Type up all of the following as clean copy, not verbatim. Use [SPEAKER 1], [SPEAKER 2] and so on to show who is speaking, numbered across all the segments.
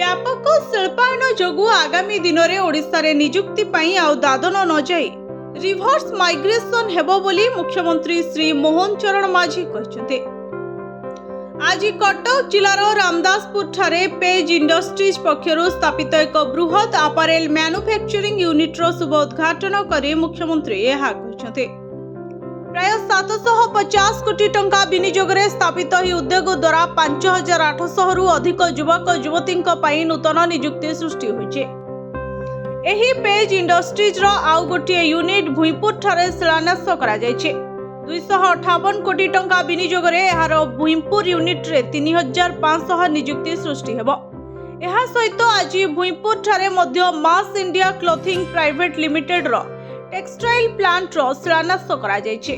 [SPEAKER 1] व्यापक शिल्पायन जोगु आगामी दिन में ओडिशा रे निजुक्ति पाई आउ दादन न जाई रिभर्स माइग्रेशन हेबो बोली मुख्यमंत्री श्री मोहन चरण माझी कहते। आज कटक जिलार रामदासपुर ठारे पेज इंडस्ट्रीज पक्षरु स्थापित एक बृहत आपारेल मैन्युफैक्चरिंग यूनिट्र शुभ उद्घाटन करी मुख्यमंत्री यह कहते। प्राय 750 कोटी टंका विनियोग रे स्थापित ही उद्योग द्वारा 5800 रु अधिक युवक युवती नूतन निजुक्ति सृष्टि होइछे। एही पेज इंडस्ट्रीज रो आउ गोटे यूनिट भुईपुर ठारे शिलान्यास करा जायछे। 258 कोटी टंका विनियोग रे एहार भुईपुर यूनिट रे 3500 निजुक्ति सृष्टि हेबो। एहा सहित आज भुईपुर ठारे मध्य मास इंडिया क्लोथिंग प्राइवेट लिमिटेड रो टेक्सटाइल प्लांट रो शिलान्यास करा जायछे।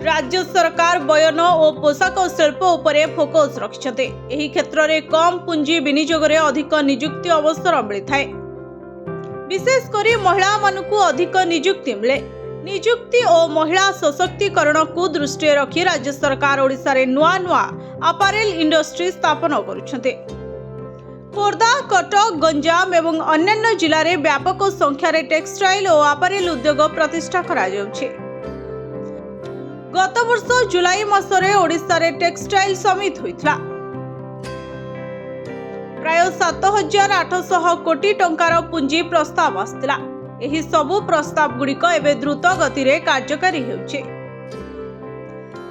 [SPEAKER 1] राज्य सरकार बयन और पोशाक शिल्प उपरे फोकस रखिछते। एही क्षेत्र रे कम पुंजी विनियोग रे अधिक निजुक्ति अवसर मिलिथाय। विशेष करी महिला मानकु अधिक निजुक्ति मिले। निजुक्ति और महिला सशक्तिकरण को दृष्टि रखी राज्य सरकार ओडिशा रे नुआ नुआ अपारेल इंडस्ट्री स्थापन करुछते। खोर्धा, कटक, गंजाम एवं अन्य जिले में व्यापक संख्यार टेक्सटाइल और अपारेल उद्योग प्रतिष्ठा करा जाउछे। गत वर्ष जुलाई मासरे ओडिशा रे टेक्सटाइल समिट होइतला। प्राय 7800 कोटी टंकार पुंजी प्रस्ताव आस्तिला। एही सबु प्रस्ताव गुड़िक एवं द्रुत गति रे कार्यकारी हेउछे।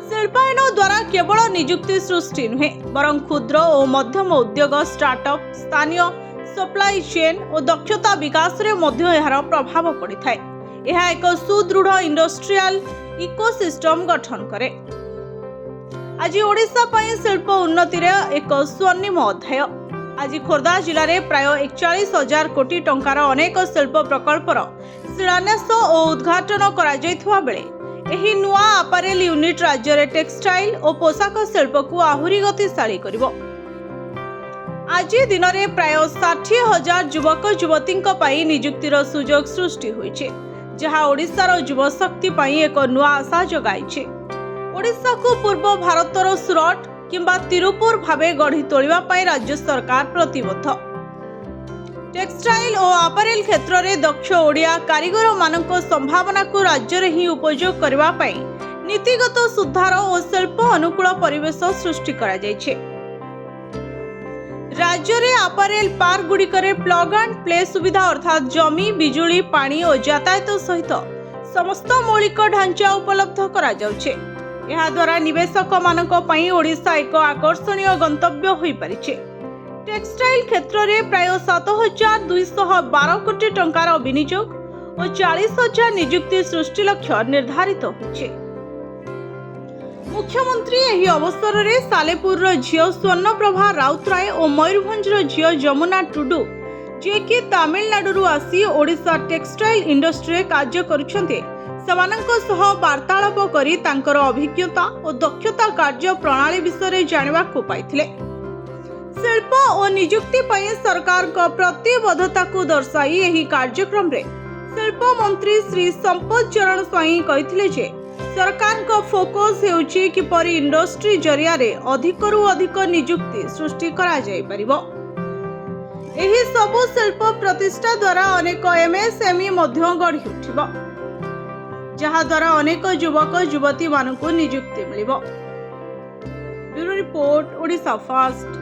[SPEAKER 1] शिल्पायन द्वारा केवल निजुक्ति सृष्टि नुहे बरं क्षुद्र और मध्यम उद्योग, स्टार्टअप, स्थानीय सप्लाई चेन और दक्षता विकास रे मध्य एहार प्रभाव पड़िथाय। एहा एक सुदृढ़ इंडस्ट्रियल इकोसिस्टम गठन करे। आज ओडिशा पई शिल्प उन्नति रे एक स्वर्णिम अध्याय। आज खोर्धा जिले में प्राय 41,000 कोटी टंकार अनेक शिल्प प्रकल्पर शिलान्यास और उद्घाटन करा जायथुवा बेले एही नुआ अपारेल यूनिट राज्य रे टेक्सटाइल और पोशाक शिल्प को आहुरी गतिशाली करिवो। आज दिन में प्राय 60,000 युवक युवती निजुक्तिर सुजोग सृष्टि होइछे, जहा ओडिशार युव शक्ति पई एक नुआ आशा जगाइछे। ओडिशा को पूर्व भारतर सुरट किंबा तिरुपुर भावे गढ़ी तोलिबा पई राज्य सरकार प्रतिबद्ध। टेक्सटाइल और अपारेल क्षेत्र में दक्ष ओडिया कारीगर मानक संभावना को राज्य रे ही उपयोग करबा पई नीतिगत सुधार और शिल्प अनुकूल परिवेश सृष्टि करा जायछे। राज्य रे अपारेल पार्क गुड़िकरे प्लग एंड प्ले सुविधा अर्थात जमी, बिजुली, पानी और यातायात सहित समस्त मौलिक ढांचा उपलब्ध करा जाउछे। यह द्वारा निवेशक मानक पई ओडिशा एक आकर्षणीय गंतव्य होई परिछे। टेक्सटाइल क्षेत्र में प्राय 7,212 कोटी टंकार विनियोग और 40,000 निजुक्ति सृष्टि लक्ष्य निर्धारित होइछे। मुख्यमंत्री एही अवसर में सालेपुर झियो स्वर्णप्रभा राउतराय और मयूरभंज झियो जमुना टुडू जे कि तमिलनाडु आसी ओडिशा टेक्सटाइल इंडस्ट्री कार्य करुछन्ते सेमानंको सह वार्तालाप करी तांकर अभिज्ञता और दक्षता कार्य प्रणाली विषय जानिबा को पाइथिले। शिल्प और निजुक्ति पई सरकार को प्रतिबद्धता को दर्शाई एही कार्यक्रम रे शिल्प मंत्री श्री संपत चरण स्वाई कहिथिले जे सरकार को फोकस हेउची कि परि इंडस्ट्री जरिया रे अधिकरु अधिक निजुक्ति सृष्टि करा जाय परिबो। एही सबु शिल्प प्रतिष्ठा द्वारा अनेक एमएसएमई मध्य गढ़ी उठिबो, जहा द्वारा अनेक युवक युवती मानकु निजुक्ति मिलिबो। Bureau report, Odisha fast.